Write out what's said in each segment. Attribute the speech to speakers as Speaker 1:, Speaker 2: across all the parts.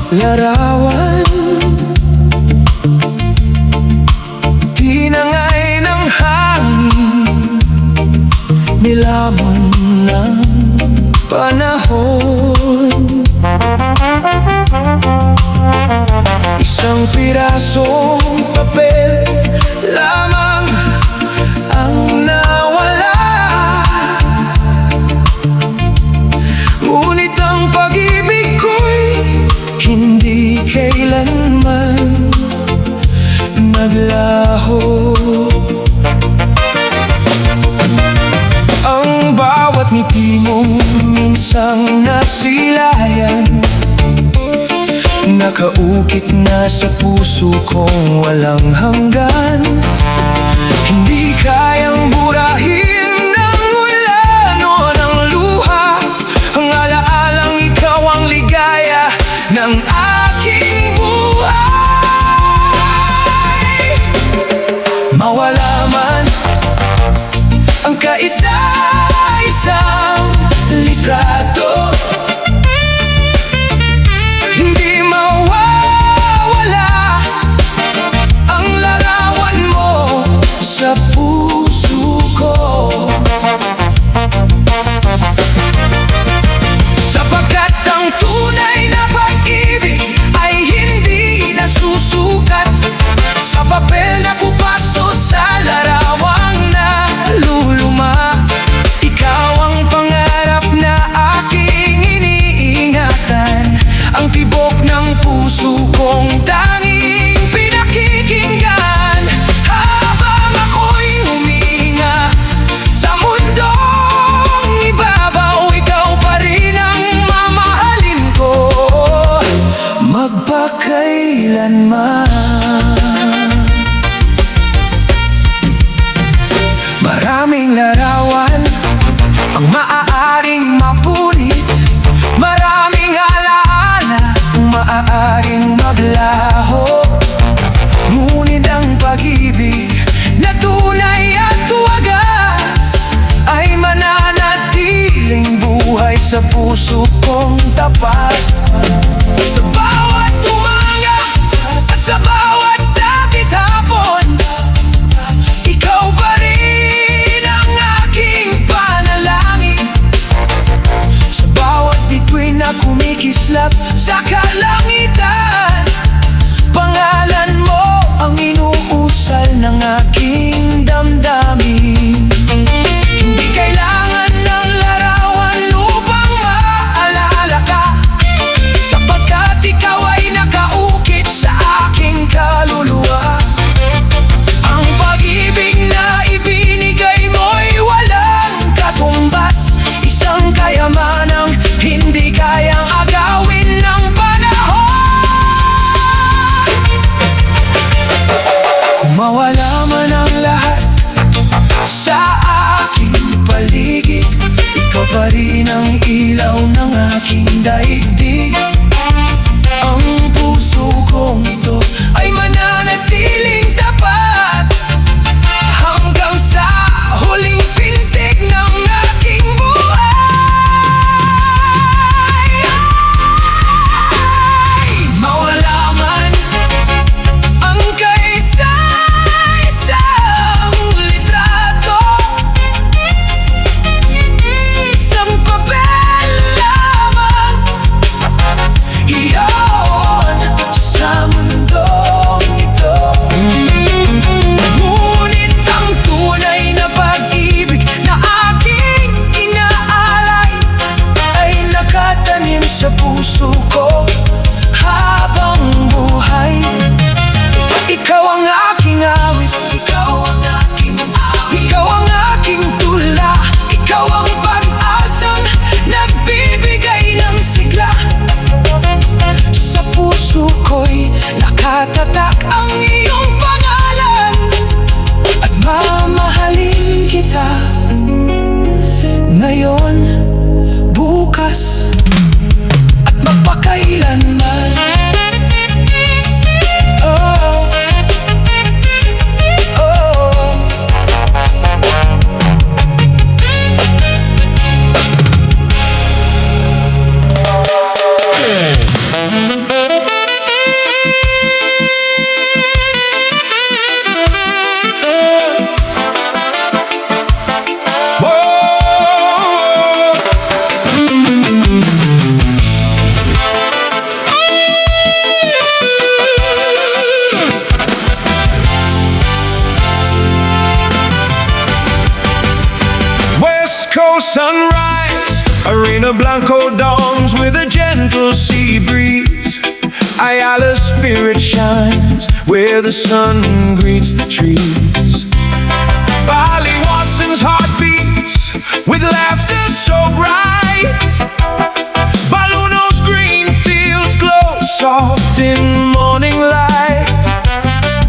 Speaker 1: larawan, tinangay ng hangin, nilamon ng panahon. Isang pirasong papel lamang ang nawala, ngunit ang pag-ibig ko'y hindi kailanman naglaho. Ang bawat ngiti mong minsang nasilayan, nakaukit na sa puso kong walang hanggan. Hindi kayang burahin ng ulan o ng luha ang alaalang ikaw ang ligaya ng aking buhay. Mawala man ang kaisa-isang litrato, hindi mawawala ang larawan mo sa puso ko. Sapagkat ang tunay na pag-ibig ay hindi nasusukat sa papel na pupaso sa larawang naluluma. Ikaw ang pangarap na aking iniingatan, ang tibok ng puso kong tanging pinakikinggan. Habang ako'y humihinga sa mundong ibabaw, ikaw pa rin ang mamahalin ko magpakailanman. Maraming larawan ang maaaring mapunit, maraming alaala ang maaaring maglaho, ngunit ang pag-ibig na tunay at wagas ay mananatiling buhay sa puso kong tapat. Sa bawat umaga at sa bawat dapit hapon, ikaw pa rin ang aking panalangin. Sa bawat bituin na kumikislap sa kalangitan, pangalan mo ang inuusal ng aking damdamin. Hindi kailangan ng larawan upang maalala ka, sapagkat ikaw ay nakaukit sa aking kaluluwa. Ang pag-ibig na ibinigay mo'y walang katumbas, isang kayamanang hindi kayang agawin ng panahon. Kung mawala man ang lahat sa aking paligid, ikaw pa rin ang ilaw ng aking daigdig. Ang puso kong ito ay mananatiling tapat hanggang sa huling pintig ng aking buhay. Mawala man ang kaisa-isang litrato, isang papel lamang iyon sa mundong ito. Ngunit ang tunay na pag-ibig na aking inaalay ay nakatanim sa puso ko habang buhay. Ikaw ang aking awit, ikaw ang aking awit, ikaw ang aking tula, ikaw ang pag-asang nagbibigay ng sigla. Sa puso ko'y nakatatak ang iyong pangalan, at mamahalin kita ngayon, bukas at magpakailanman. Oh, oh.
Speaker 2: Laguna Blanco dawns with a gentle sea breeze. Ayala's spirit shines where the sun greets the trees. Baliwasan's heart beats with laughter so bright. Baluno's green fields glow soft in morning light.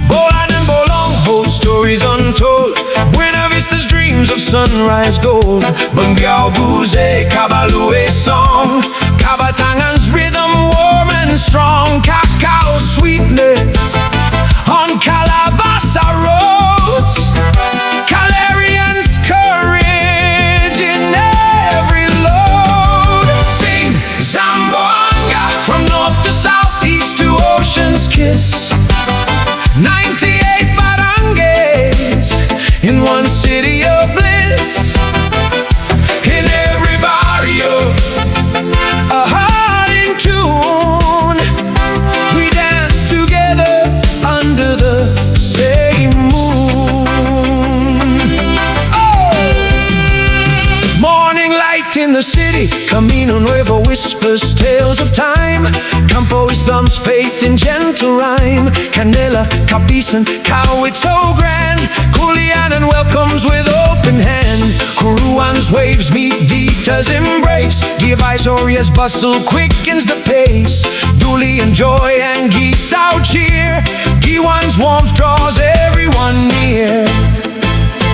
Speaker 2: Bolan and Bolong hold stories untold. Buena Vista's dreams of sunrise gold. Bungyao Buze, Kabalue song. Kabatangan's rhythm warm and strong. Cacao sweetness on Calabasa roads. Calarian's courage in every load. Sing Zamboanga from north to south, east to ocean's kiss. 98 barangays in one city of bliss. In every barrio, a heart in tune. We dance together under the same moon. Oh! Morning light in the city, Camino Nuevo whispers tales of time. Campo Islam's faith in gentle rhyme. Canela, Capisan, Cowito grand. Culianan welcomes with open hand. Curuan's waves meet Dita's embrace. Divisoria's bustle quickens the pace. Duli and joy and Gisao cheer. Giwan's warmth draws everyone near.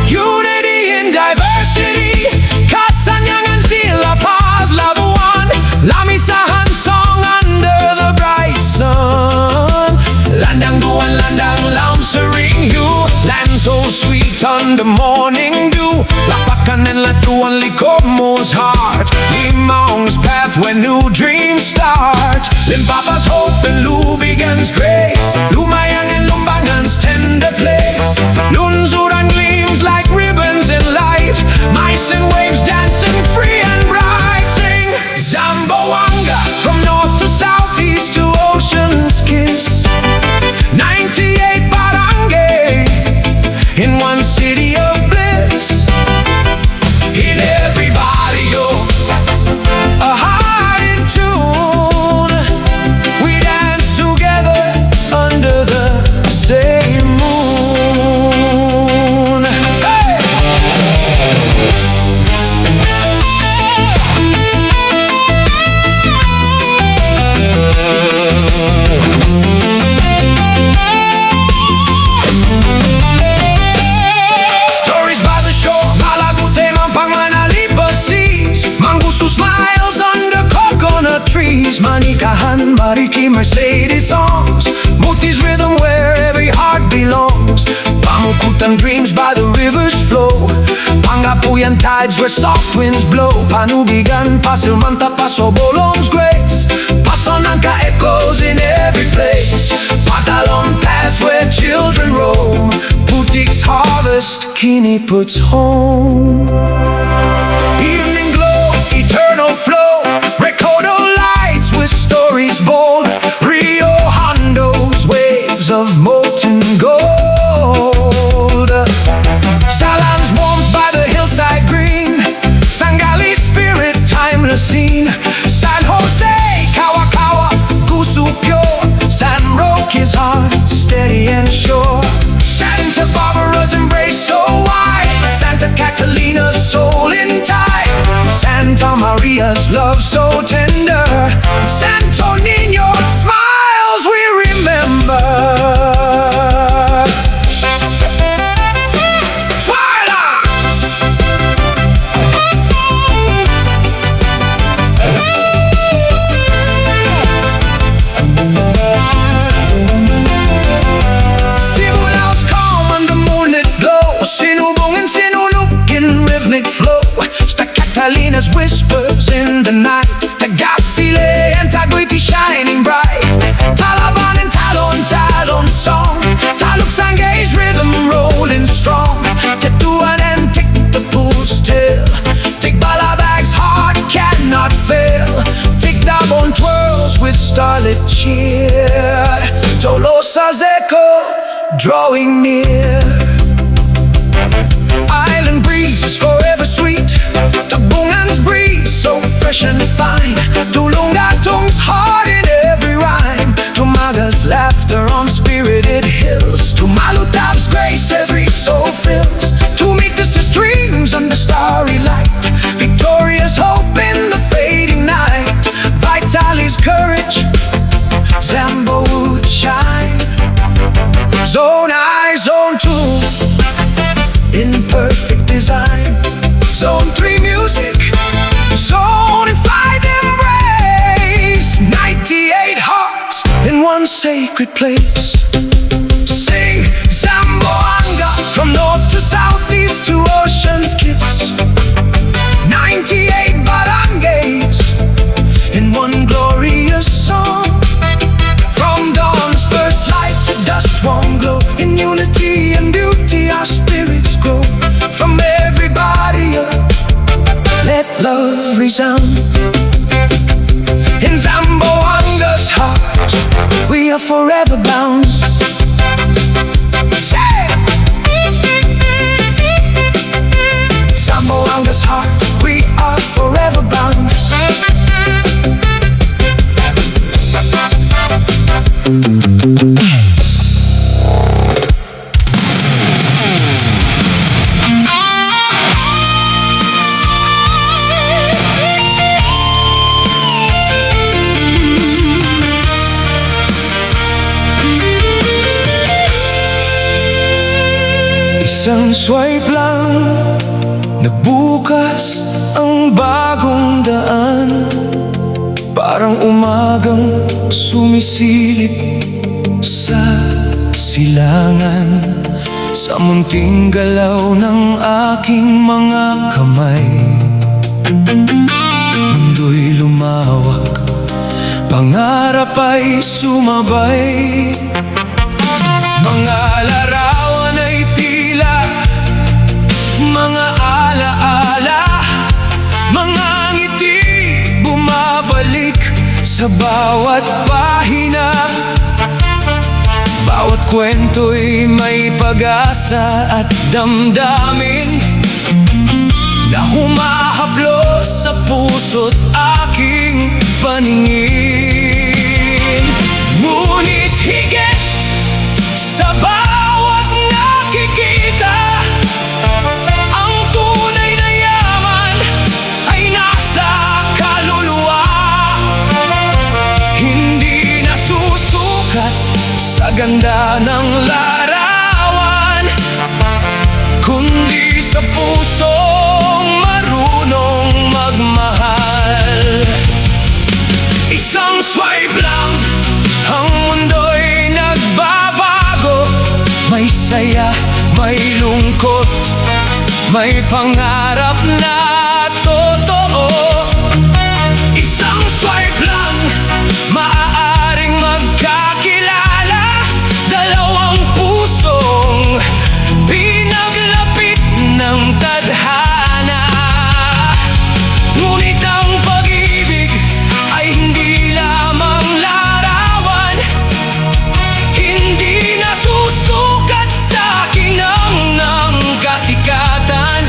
Speaker 2: Unity in diversity. Kasanyang and Zila Paz, Labuan. Lamisahan song under the bright sun. Landang Duan, Landang Lam Sering Yu. Land so sweet under morning dew. Lapakan and Latuan Licomo's heart. Limong's path where new dreams start. Limpapa's hope and Lubigan's grace. Lumayang and Lumbangan's tender place. Lunzuran gleams like ribbons in light. Mice and waves dancing free and bright. Sing Zamboanga from north to south, east to ocean's kiss. 98 barangay in one city of bliss. In every barrio, a heart in tune. We dance together under the same moon. Hey! Stories by the shore, Malagute, Mampang, Manalipa seas. Manguso smiles under coconut trees. Manikahan, Mariki, Mercedes songs. Muti's rhythm where every heart belongs. Pamukutan dreams by the river's flow. Pangapuyan tides where soft winds blow. Panubigan, Pasilmanta, Paso Bolong's grace. Pasonanka echoes in every place. Patalon paths where children roam. Putik's harvest, Kini puts home. Evening glow, eternal flow. Recodo lights with stories bold. Rio Hondo's waves of molten gold. Salam's warmth by the hillside green. Sangali's spirit, timeless scene. San Jose, Kawakawa, Gusu pure. San Roque's heart, steady and sure. Santa Barbara's embrace so wide. Santa Catalina's soul in tide. Santa Maria's love so tender. Santo Niño's smiles we remember. Twilight! Sibulao's calm under moonlit glow. Sinubong and sinuluk in rhythmic flow. Catalina's whispers in the night. Tagasile and Taguiti shining bright. Talaban and Talon, Talon song. Taluk Sangay's rhythm rolling strong. Tetuan and Tik the Pool's tail. Tik Balabag's heart cannot fail. Tik Dabon twirls with starlit cheer. Tolosa's echo drawing near. Island breeze is forever sweet. Tabungan's breeze so expression fine. Tulong Atong's heart in every rhyme. Tumaga's laughter on spirited hills. Tumalutab's grace every soul fills. To meet the streams under starry light. Victoria's hope in the fading night. Vitali's courage, Zambo would shine. Zone I, Zone 2, in perfect design. Zone 3 music, Zone 5 embrace. 98 hearts in one sacred place. Sing Zamboanga from north to south, east to ocean's kiss. 98 barangays in one glorious song. From dawn's first light to dusk won't glow. In unity and beauty our spirits grow. From everybody let love resound. In Zamboanga's heart we are forever bound. Zamboanga's heart we are forever bound. Isang swipe lang, nagbukas ang bagong daan. Parang umagang sumisilip sa silangan. Sa munting galaw ng aking mga kamay, mundo'y lumawak, pangarap ay sumabay. Mga larawan ay tila mga alaala, mga ngiti bumabalik sa bawat pahina. Bawat kwento'y may pag-asa at damdamin na humahaplos sa puso't aking paningin. Ngunit higit sa bawat nakikita, ang tunay na yaman ay nasa kaluluwa. Hindi nasusukat sa ganda ng larawan, kundi sa pusong marunong magmahal. Isang swipe lang, ang mundo'y nagbabago. May saya, may lungkot, may pangarap na totoo. Isang swipe lang, maaaring magkakilala. Dalawang pusong pinaglapit ng tadhana. Ngunit ang pag-ibig ay hindi lamang larawan. Hindi nasusukat sa kinang ng kasikatan.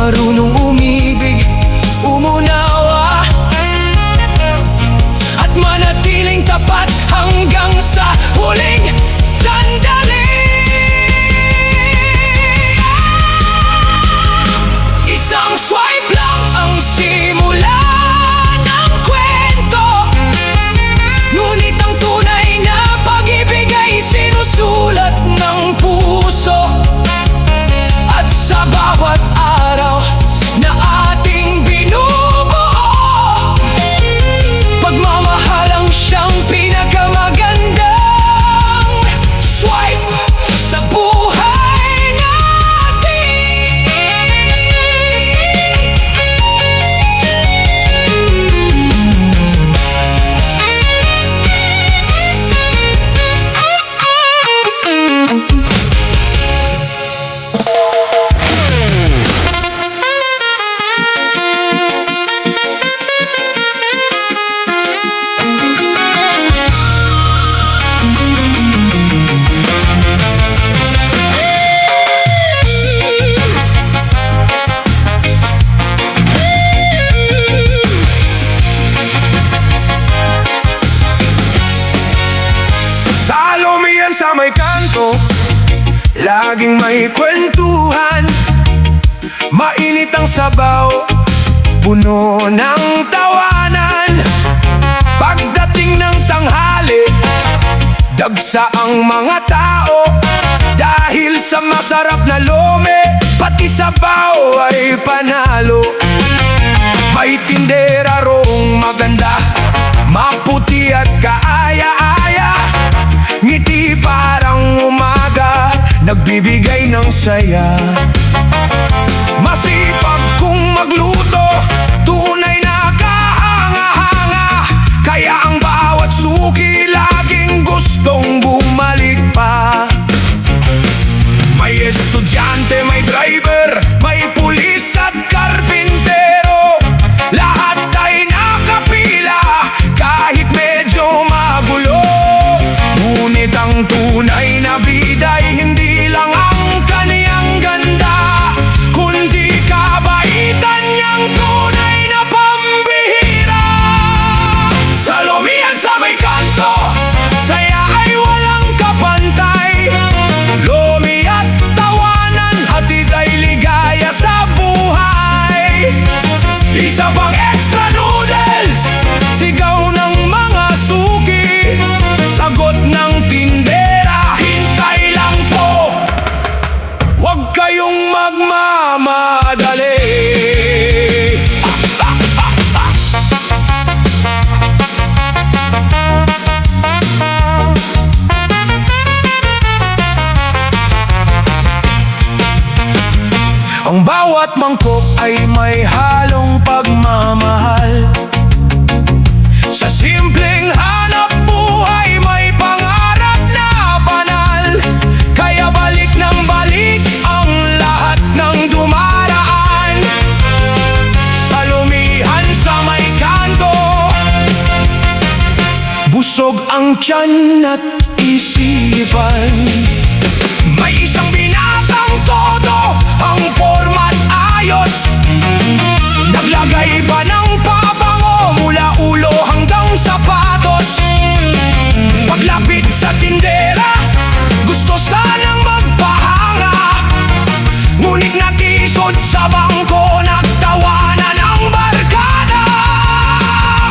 Speaker 1: marunong umibig, umunawa, at manatiling tapat hanggang sa huling sandali. Isang swipe lang ang simula ng kwento, ngunit ang tunay na pag-ibig ay sinusulat ng puso. At sa bawat araw na ating binubuo, pagmamahalang siyang pinakamagandang swipe sa buhay natin.
Speaker 2: Sa may kanto, laging may kwentuhan. Mainit ang sabaw, puno ng tawanan. Pagdating ng tanghali, dagsa ang mga tao. Dahil sa masarap na lome, pati sabaw ay panalo. May tindera rong maganda, maputi at kaaya-aya. Ngiti parang umaga, nagbibigay ng saya. Masipag kung magluto, tunay na kahanga-hanga. Kaya ang bawat suki laging gustong bumalik pa. May estudyante, may driver, may pulis at karpintero. Lahat ay nakapila kahit medyo magulo. Ngunit ang tunay na bida'y hindi lang ang kaniyang ganda, kundi kabaitan niyang tunay na pambihira. Sa lumihan sa may kanto, saya ay walang kapantay. Lomi at tawanan, hatid ay ligaya sa buhay. Isa pang extra noodles, sigaw ng mga suki, sagot ng tindera, hintay lang po, huwag kayong magmamadali. Ang bawat mangkok ay may halong pagmamahal. Sa simpleng hanap buhay may pangarap na banal. Kaya balik ng balik ang lahat ng dumaraan. Sa lumihan sa may kanto, busog ang tiyan at isipan. May isang binatang todo, ang format ayos. Naglagay pa ng pabango mula ulo hanggang sapatos. Paglapit sa tindera, gusto sanang magpahanga, ngunit natisod sa bangko, nagtawanan ang barkada.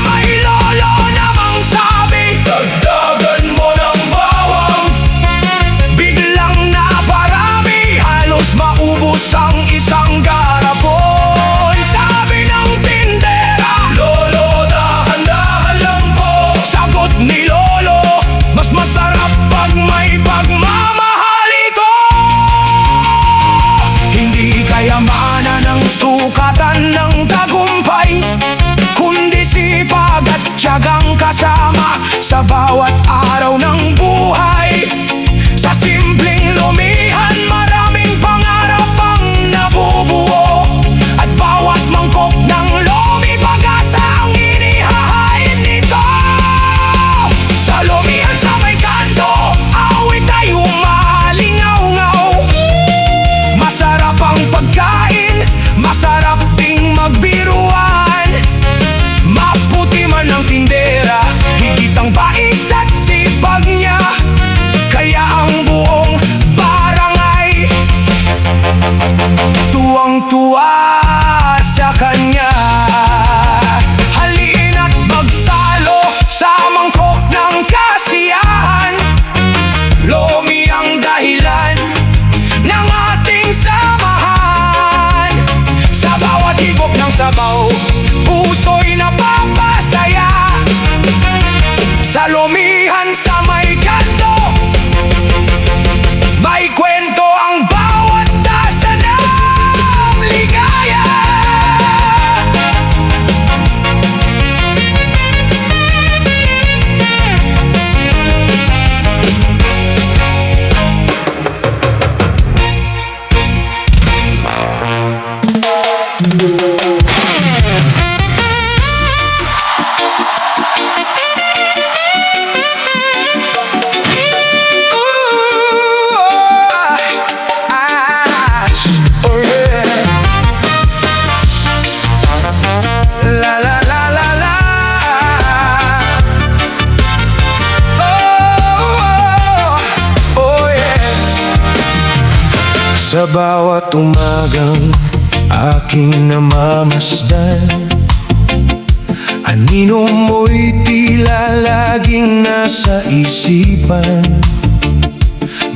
Speaker 2: May lolo namang sabi, dagdagan mo ng bawang. Biglang naparami, halos maubos ang isang garapon. Sabi ng
Speaker 1: puso'y napapasaya. Sa lumihan sa may kanto, may kwento ang bawat tasa ng ligaya.
Speaker 2: Sa bawat umagang aking namamasdan, anino mo'y tila laging nasa isipan.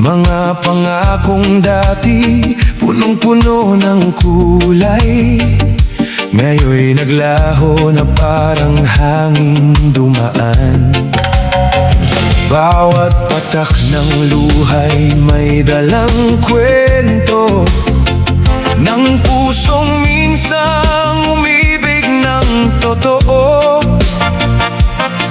Speaker 2: Mga pangakong dati, punong-puno ng kulay, ngayon'y naglaho na parang hangin dumaan. Bawat patak ng luhay may dalang kwento ng pusong minsang umibig ng totoo.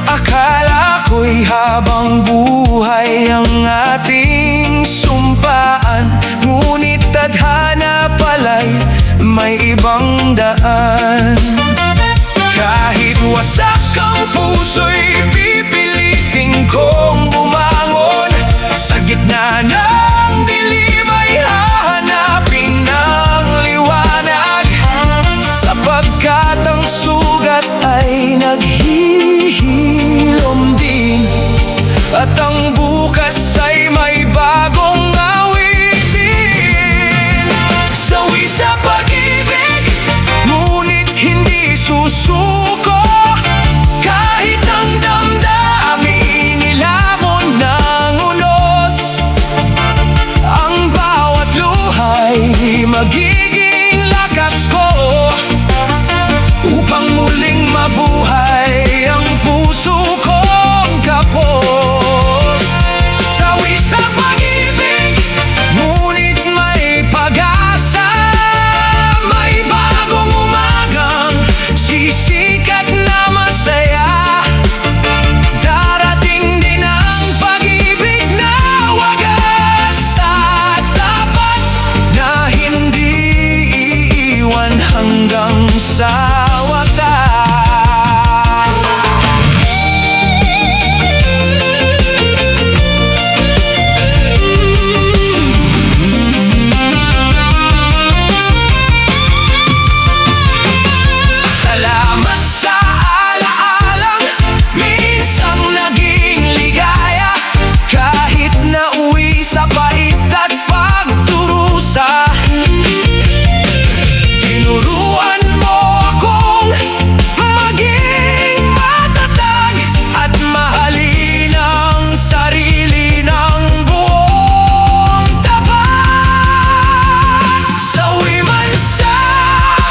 Speaker 2: Akala ko'y habang buhay ang ating sumpaan, ngunit tadhana pala'y may ibang daan. Kahit wasak ang puso'y pipilitin kong bumangon. Sa gitna ng dilim ay hahanapin ng liwanag, sapagkat ang sugat ay naghihilom din, at ang bukas ay may bagong awitin. Sawi sa pag-ibig, ngunit hindi susuko. Kahit ang damdamin nilamon ng unos, ang bawat luhay magiging lakas ko, upang muling mabuhay ang puso kong kapos. Sawi sa pag-ibig, ngunit may pag-asa. May bagong umagang sisikat na masaya. Darating din ang pag-ibig na wagas at tapat, na hindi iiwan hanggang sa wakas. Salamat sa alaalang minsang naging ligaya, kahit nauwi sa pait at pagdurusa. Tinuruan mo akong maging matatag at mahalin ang sarili ng buong tapat. Sawi man sa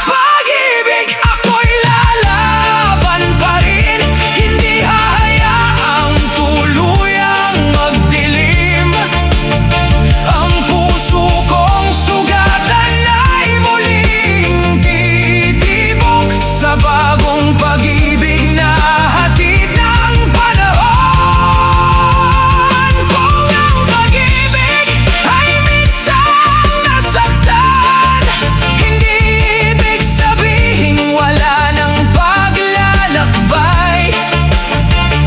Speaker 2: pag-ibig, ako'y lalaban pa rin. Hindi hahayaang tuluyang magdilim. Ang puso kong sugatan ay muling titibok sa bagong pag-ibig na hatid ng panahon. Kung ang pag-ibig ay minsang nasaktan, hindi ibig sabihing wala ng paglalakbay,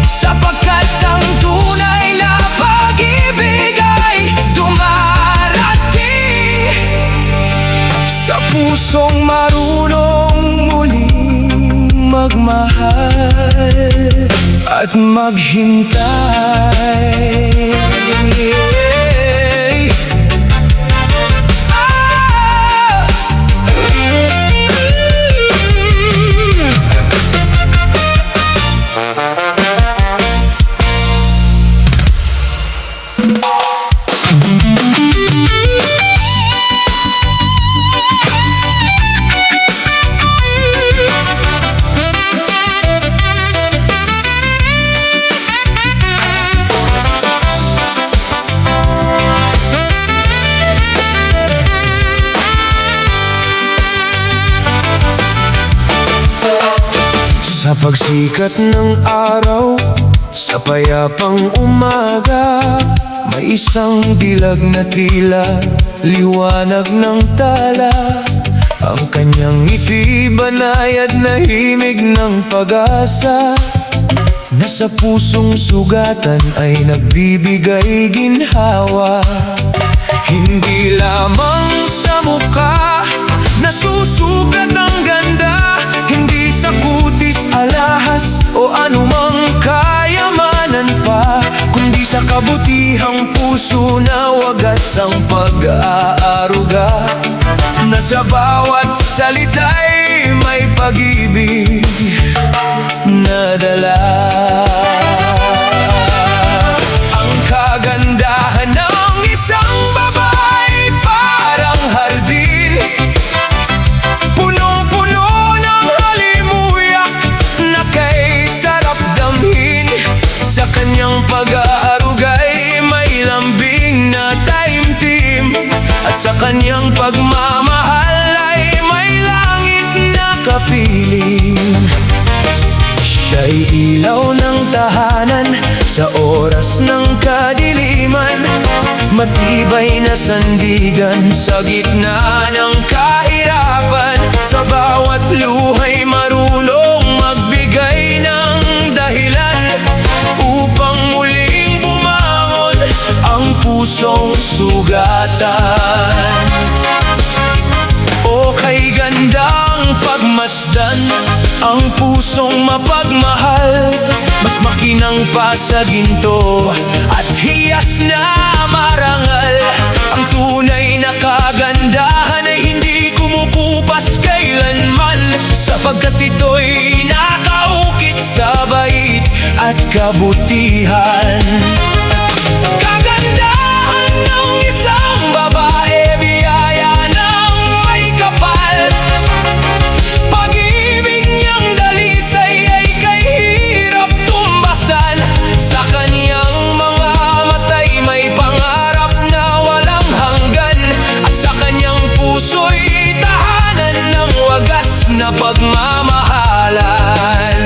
Speaker 2: sapagkat ang tunay na pag-ibig ay dumarating sa pusong marunong muling magmahal at maghintay. Sa pagsikat ng araw, sa payapang umaga, may isang dilag na tila liwanag ng tala. Ang kanyang ngiti banayad na himig ng pag-asa, na sa pusong sugatan ay nagbibigay ginhawa. Hindi lamang sa mukha nasusugat ang ganda, hindi sa kutis, alahas o anumang kayamanan pa, kundi sa kabutihang puso na wagas ang pag-aaruga, na sa bawat salita'y may pag-ibig na dala. Ang kagandahan ng isang babae parang hardin, punong-puno ng halimuyak na kay sarap damhin. Sa kanyang pag-aarugay may lambing na taimtim, at sa kanyang pagmamahal ay may langit na kapiling. Siya'y ilaw ng tahanan sa oras ng kadiliman, matibay na sandigan sa gitna ng kahirapan. Sa bawat luha'y marunong magbigay ng dahilan upang muling bumangon ang pusong sugatan. O kay gandang pagmasdan, ang pusong mapagmahal, mas makinang pa sa ginto at hiyas na marangal. Ang tunay na kagandahan ay hindi kumukupas kailanman, sapagkat ito'y nakaukit sa bait at kabutihan. Kagandahan ng isang babae, biyaya ng may kapal. Pag-ibig niyang dalisay ay kahirap tumbasan. Sa kanyang mga matay may pangarap na walang hanggan, at sa kanyang puso'y tahanan ng wagas na pagmamahalan.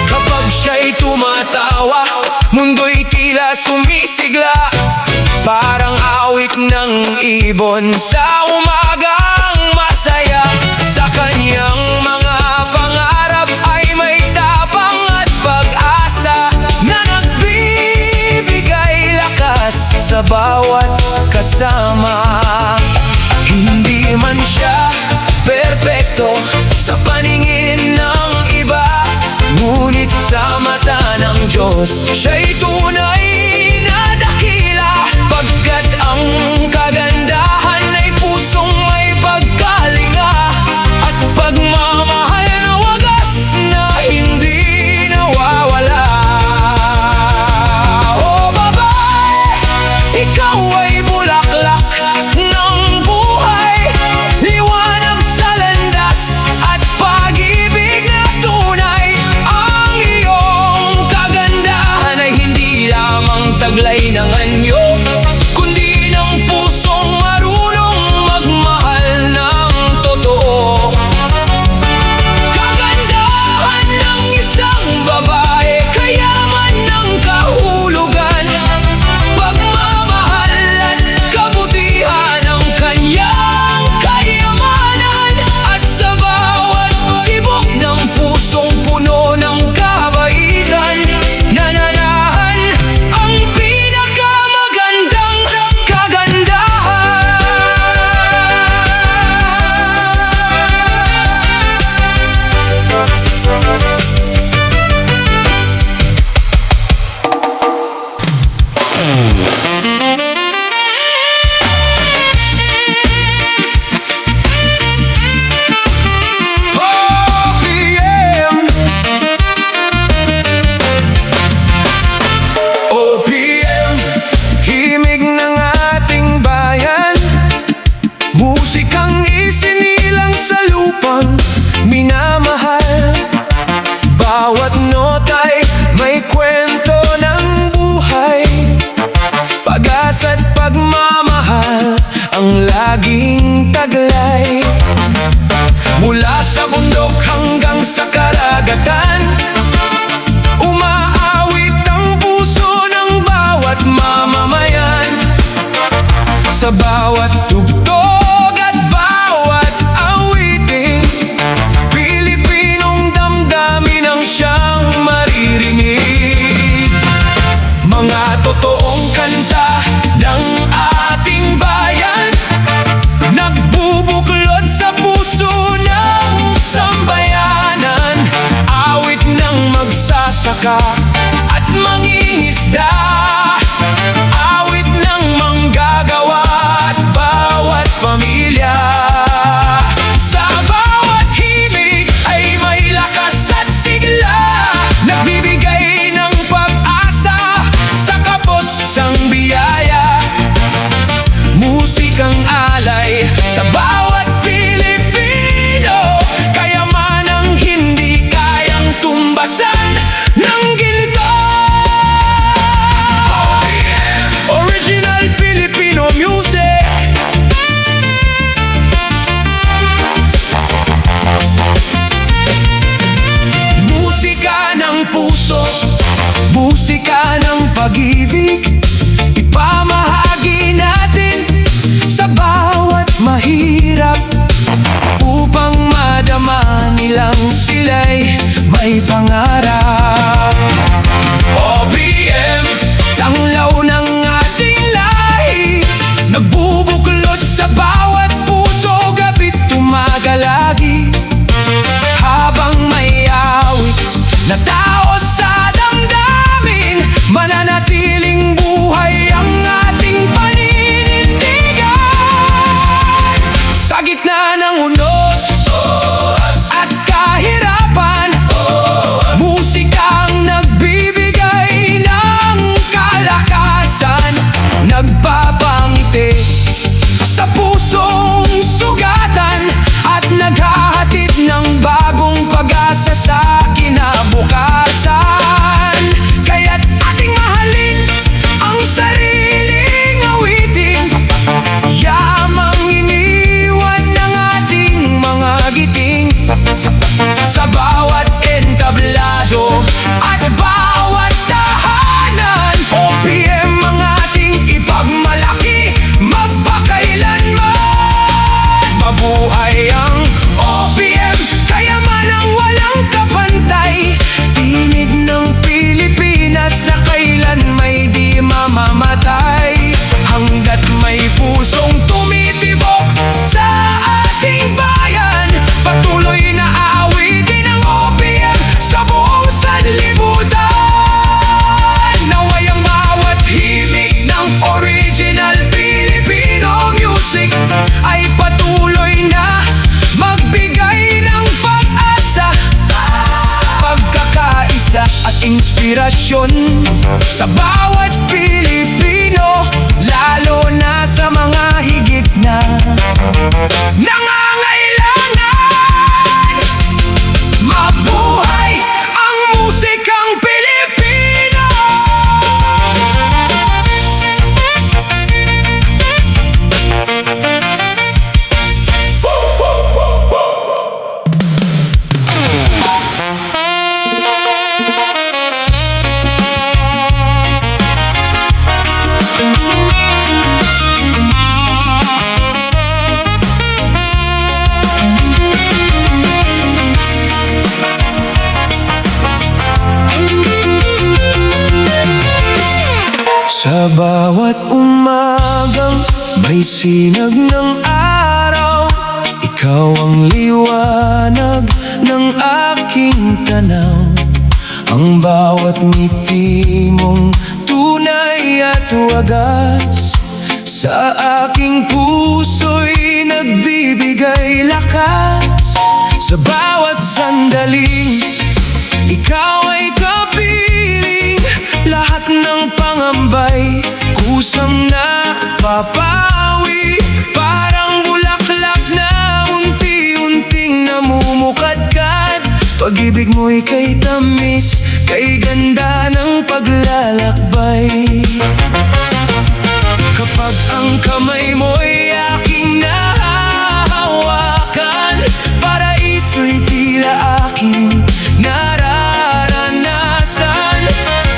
Speaker 2: Kapag siya'y tumatawa, mundo'y tila sumisigla, parang awit ng ibon sa umagang masaya. Sa kanyang mga pangarap ay may tapang at pag-asa, na nagbibigay lakas sa bawat kasama. Hindi man siya perpekto sa paningin ng iba, ngunit sa mata ng Diyos siya'y tunay na dakila, pagkat ang kagandahan ay pusong may pagkalinga at pagmamahal na wagas na hindi nawawala. O babae, ikaw ay bulaklak ng buhay, liwanag sa landas at pag-ibig na tunay. Ang iyong kagandahan ay hindi lamang taglay ng anyo, kundi ng pusong marunong magmahal ng totoo. Kagandahan ng isang babae, kayaman ng kahulugan, pagmamahal at kabutihan ang kanyang kayamanan, at sa bawat tibok ng pusong puno ng kabaitan, nananahan ang pinakamagandang kagandahan. OPM, OPM, himig ng ating bayan, musikang isinilang sa lupang minamahal. Bawat nota'y may kwento ng buhay, pag-asa't pagmamahal ang laging taglay. Mula sa bundok hanggang sa karagatan, sa bawat tugtog at bawat awiting. Pilipinong damdamin ang siyang maririnig. Mga totoong kanta ng ating bayan, nagbubuklod sa puso ng sambayanan. Awit ng magsasaka at mangingisda, awit ng manggagawa at bawat pamilya. Sa bawat himig ay may lakas at sigla, nagbibigay ng pag-asa sa kapos-sang biyaya. Musikang alay sa bawat Pilipino, kayamanang hindi kayang tumbasan ng ginto. Original Filipino music. Musika ng puso, musika ng pag-ibig, ipamahagi natin sa bawat mahirap, upang madama nilang sila'y may pangarap. OPM, tanglaw ng ating lahi, nagbubuklod sa bawat puso, gabit tumagalagi. Habang may awit na tao sa damdamin, mananatiling buhay ang ating paninindigan. Sa gitna ng unos at kahirapan, musikang nagbibigay ng kalakasan, nagpapangiti sa pusong sugatan, at naghahatid ng bagong pag-asa sa kinabukasan. Kaya't ating mahalin ang sariling awitin, yamang iniwan ng ating mga giting. Sa bawat entablado at bawat tahanan, OPM ang ating ipagmalaki magpakailanman. Mabuhay ang OPM, kayamanang walang kapantay, tinig ng Pilipinas na kailan may di mamamatay. Hanggat may pusong tumitibok sa ating bayan, patuloy na awitin ang OPM sa buong sanlibutan. Naway ang bawat himig ng original Filipino music ay patuloy na magbigay ng pag-asa, pagkakaisa at inspirasyon sa bawat Pilipino, lalo na sa mga higit na nangangailangan. Mabuhay ang musikang Pilipino! Sa bawat umagang may sinag ng araw, ikaw ang liwanag ng aking tanaw. Ang bawat ngiti mong tunay at wagas, sa aking puso'y nagbibigay lakas. Sa bawat sandaling ikaw ay kapiling, lahat ng pangambay kusang napapawi. Parang bulaklak na unti-unting namumukadkad, pag-ibig mo'y kay tamis, kay ganda ng paglalakbay. Kapag ang kamay mo'y aking nahahawakan, paraiso'y tila aking nararanasan.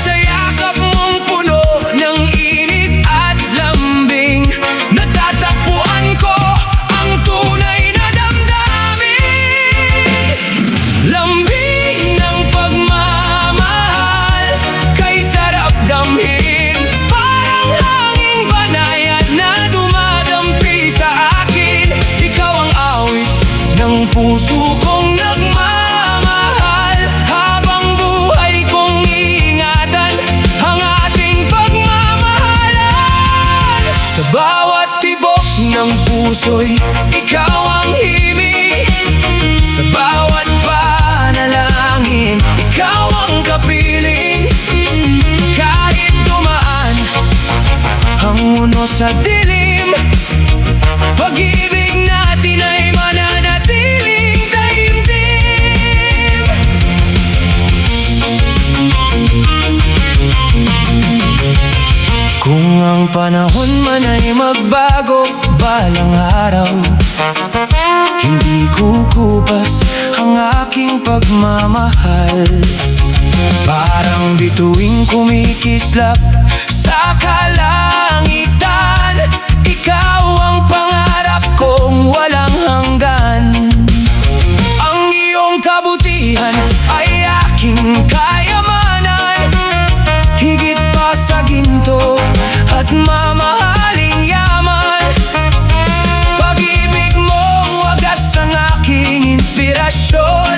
Speaker 2: Sa yakap mong puno ng init at lambing, puso kong nagmamahal. Habang buhay kong iingatan ang ating pagmamahalan. Sa bawat tibok ng puso'y ikaw ang himig. Sa bawat panalangin, ikaw ang kapiling. Kahit dumaan ang mundo sa dilim, pag-ibig natin ay mananatiling taimtim. Kung ang panahon man ay magbago balang araw, hindi kukupas ang aking pagmamahal. Parang bituing kumikislap sa kalangitan, ikaw ang pangarap kong walang hanggan. Ang iyong kabutihan ay aking kayamanan, higit pa sa ginto at mamahaling yaman. Pag-ibig mong wagas ang aking inspirasyon,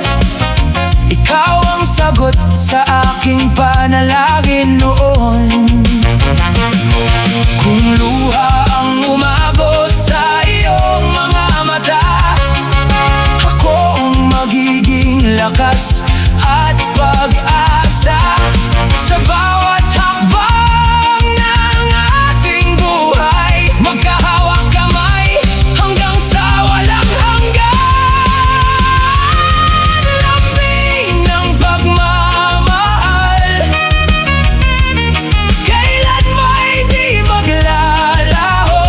Speaker 2: ikaw ang sagot sa aking panalangin noon. Kung luha ang umagos sa iyong mga mata, ako ang magiging lakas at pag-asa. Sa bawat hakbang ng ating buhay, magkahawak kamay hanggang sa walang hanggan. Lambing ng pagmamahal, kailan mo'y di maglalaho.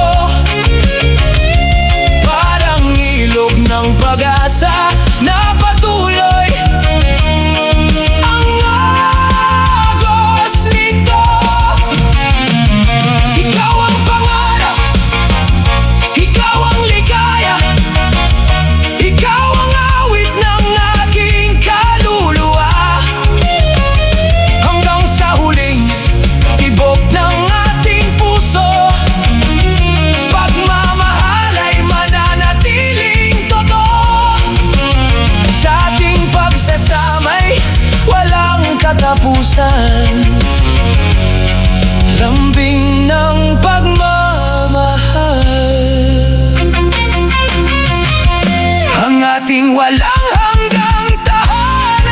Speaker 2: Parang ilog ng pag-asa na patuloy ang agos nito. Ikaw ang pangarap, ikaw ang ligaya, ikaw ang awit ng aking kaluluwa. Hanggang sa huling tibok ng ating puso, pagmamahal ay mananatiling totoo. Sa ating pagsasamay walang katapusan, lambing ng pagmamahal, ang ating walang hanggang tahanan.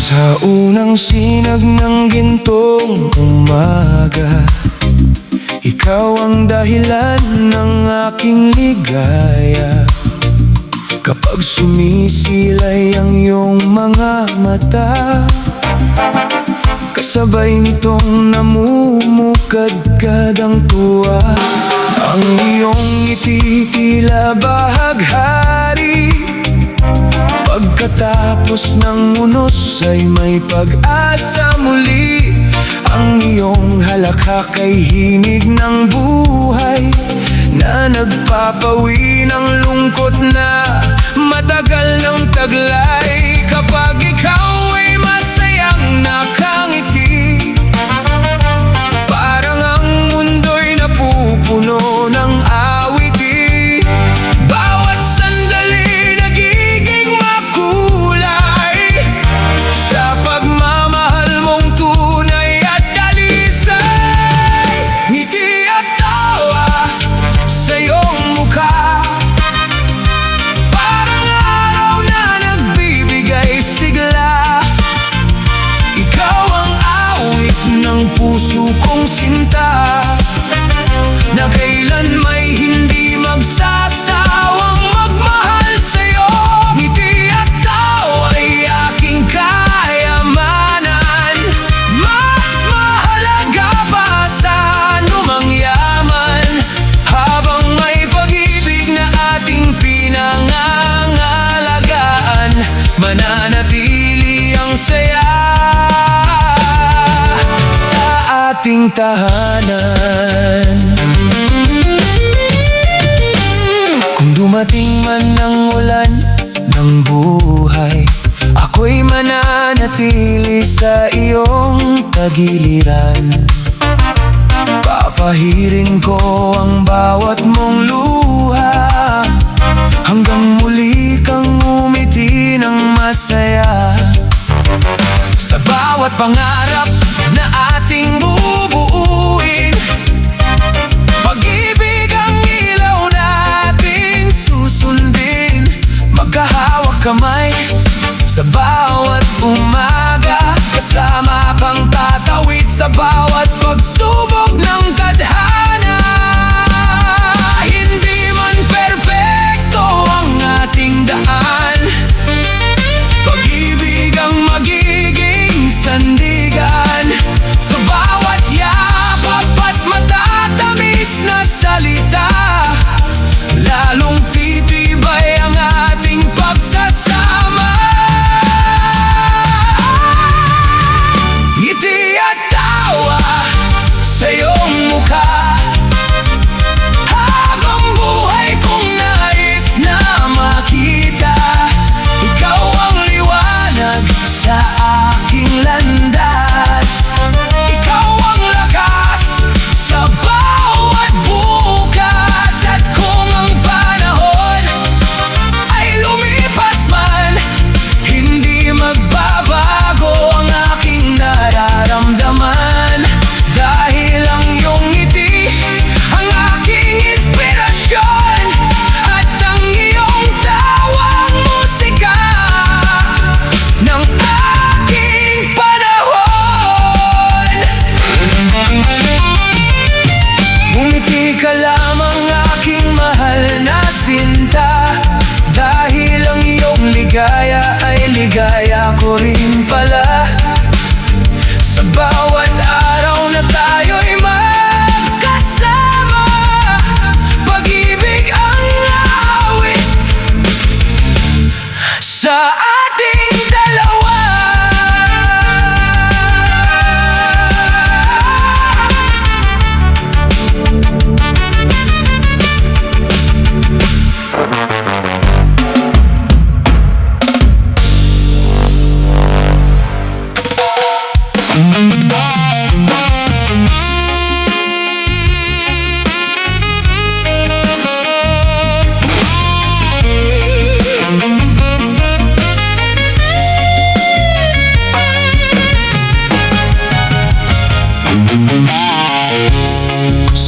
Speaker 2: Sa unang sinag ng gintong umaga, ikaw ang dahilan ng aking ligaya. Kapag sumisilay ang iyong mga mata, kasabay nitong namumukadkad ang tuwa. Ang iyong ngiti tila bahaghari, pagkatapos ng unos ay may pag-asa muli. Ang iyong halakhak ay hinig ng buhay na nagpapawi ng lungkot na matagal ng taglay. Kapag ikaw ay masayang nakangiti, parang ang mundo'y napupuno ng awiti. Bawat sandali nagiging makulay sa pagmamahal mong tunay at dalisay. Ngiti at tawa sa iyong mukha, parang araw na nagbibigay sigla. Ikaw ating tahanan. Kung dumating man ang ulan ng buhay, ako'y mananatili sa iyong tagiliran. Papahirin ko ang bawat mong luha, hanggang muli kang umiti ng masaya. Sa bawat pangarap na ating bubuuin, pag-ibig ang ilaw nating susundin. Magkahawak kamay sa bawat umaga, kasama kang tatawid sa bawat pagsubok ng tadhana. Hindi man perpekto ang ating daan, pag-ibig ang magiging sandigan. Sa bawat yakap at matatamis na salita, lalong titibay ang ating pagsasama. Ngiti at tawa sa iyong mukha, habang buhay kong nais na makita. Ikaw ang liwanag sa aking landas, ikaw ang lakas sa bawat bukas. At kung ang panahon ay lumipas man, hindi magbabago ang aking nararamdaman. Dahil ang iyong ngiti ang aking inspirasyon, at ang iyong tawang musika ng aking panahon. Ngumiti ka lamang aking mahal na sinta, dahil ang iyong ligaya ay ligaya ko rin pala. Sa bawat araw na tayo'y magkasama, pag-ibig ang awit sa ating dalawa.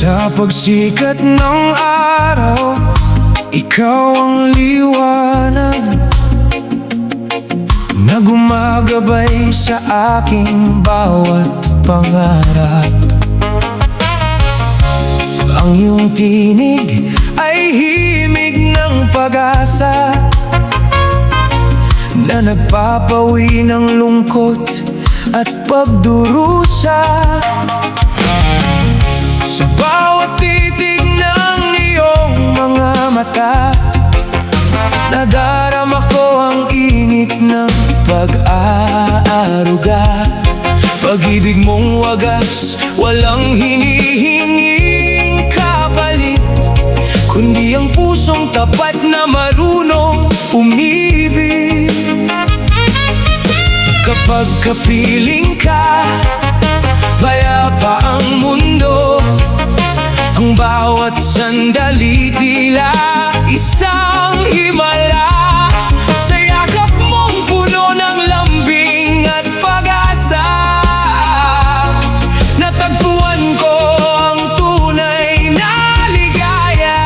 Speaker 2: Sa pagsikat ng araw, ikaw ang liwanag na gumagabay sa aking bawat pangarap. Ang iyong tinig ay himig ng pag-asa na nagpapawi ng lungkot at pagdurusa. Sa bawat titig ng iyong mga mata, nadarama ko ang init ng pag-aaruga. Pag-ibig mong wagas, walang hinihinging kapalit, kundi ang pusong tapat na marunong umibig. Kapag kapiling ka, payapa ang mundo. Ang bawat sandali tila isang himala. Sa yakap mong puno ng lambing at pag-asa, natagpuan ko ang tunay na ligaya.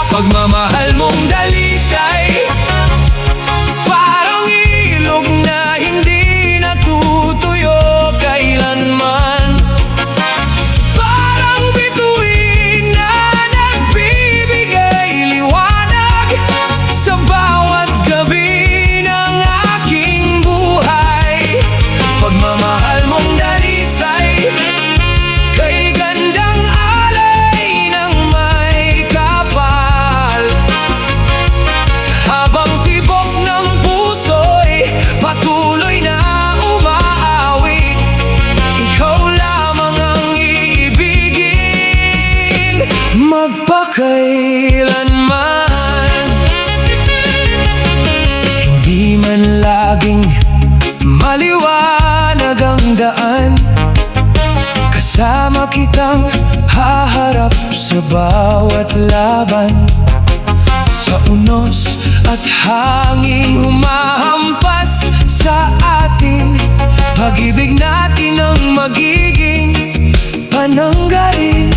Speaker 2: Pagmamahal mong dalisay, parang ilog na hindi natutuyo kailanman. Parang bituin na nagbibigay magpakailanman. Hindi man laging maliwanag ang daan, kasama kitang haharap sa bawat laban. Sa unos at hangin humahampas sa atin, pag-ibig natin ang magiging pananggarin.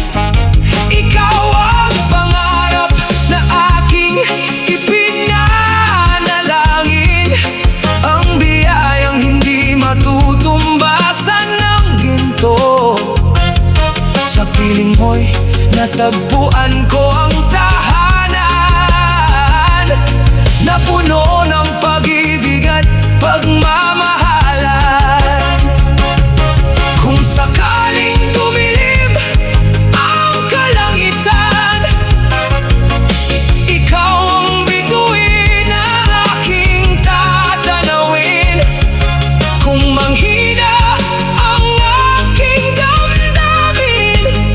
Speaker 2: Ikaw ang pangarap na aking ipinanalangin, ang biyayang hindi matutumbasan ng ginto. Sa piling mo'y natagpuan ko ang tahanan na puno ng pag-ibig at pagmamahalan. Kung sakaling tumilim ang kalangitan, ikaw ang bituin na aking tatanawin. Kung manghina ang aking damdamin,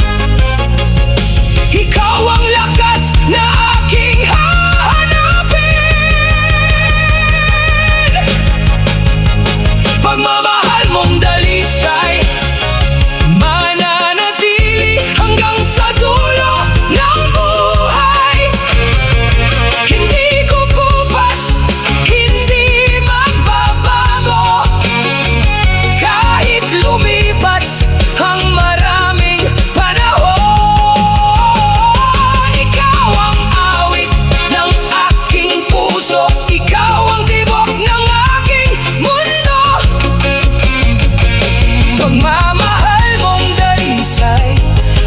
Speaker 2: ikaw ang lakas na aking hahanapin. Pagmamahal mong dalisay, mananatili hanggang sa dulo ng buhay. Hindi kukupas, hindi magbabago, kahit lumipas ang maraming panahon. Ikaw ang awit ng aking puso, ikaw ang tibok ng aking mundo. Pagmamahal mong dalisay,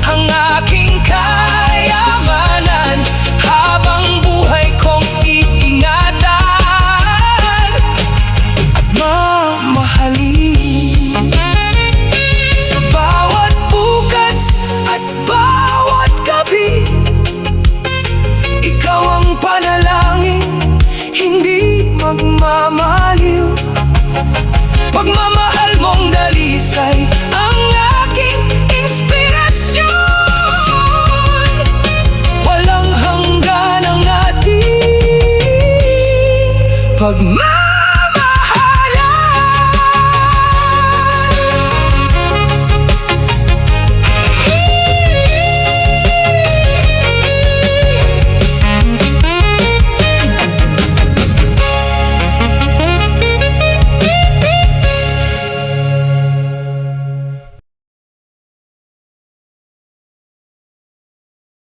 Speaker 2: ang aking kayamanan, habang buhay kong iingatan at mamahalin. Sa bawat bukas at bawat gabi, ikaw ang panalangin, hindi magmamaliw. Pagmamahal mong dalisay, ang aking inspirasyon. Walang hanggan ang ating pagmamahal.